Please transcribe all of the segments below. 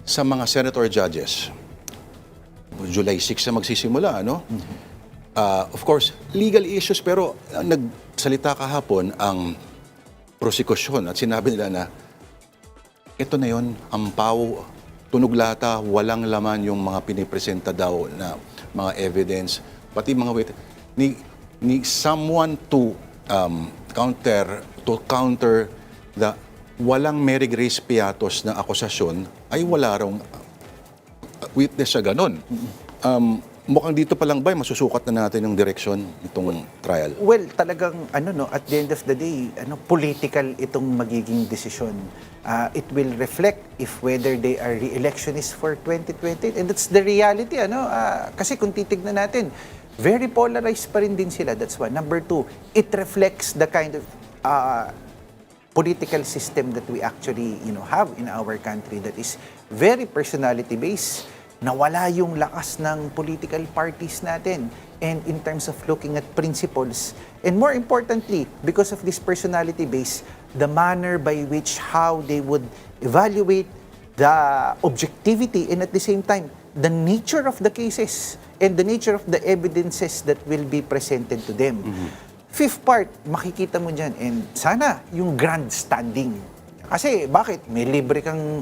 sa mga senator judges, July 6 na magsisimula, ano? Of course, legal issues, pero nagsalita kahapon ang prosekusyon at sinabi nila na ito na yon, ampaw, tunog lata, walang laman yung mga pinipresenta daw na mga evidence, pati mga ni someone to counter the walang Mary Grace Piatos na akusasyon ay wala raw witness sa ganun. Mukhang dito pa lang ba, masusukat na natin yung direksyon itong trial? Well, talagang at the end of the day, political itong magiging desisyon. It will reflect if whether they are re-electionists for 2020, and that's the reality, kasi kung titignan natin, very polarized pa rin din sila. That's one. Number two, it reflects the kind of political system that we actually have in our country that is very personality based. Nawala yung lakas ng political parties natin, and in terms of looking at principles, and more importantly, because of this personality base, the manner by which how they would evaluate the objectivity and at the same time the nature of the cases and the nature of the evidences that will be presented to them. Fifth part, makikita mo dyan, and sana yung grandstanding. Kasi bakit? May libre kang,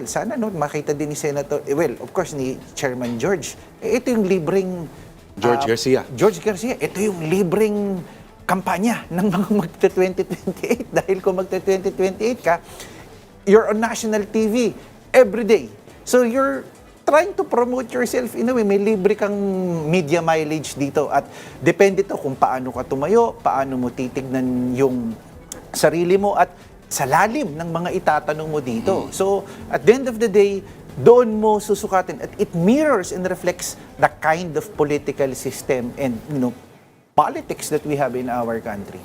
sana makita din ni Senator, of course ni Chairman George, ito yung libreng... George Garcia. George Garcia, ito yung libreng kampanya ng mga magta-2028. Dahil kung magta-2028 ka, you're on national TV every day. So you're trying to promote yourself in a way. May libre kang media mileage dito. At depende to kung paano ka tumayo, paano mo titignan yung sarili mo, at sa lalim ng mga itatanong mo dito. So, at the end of the day, doon mo susukatin. At it mirrors and reflects the kind of political system and politics that we have in our country.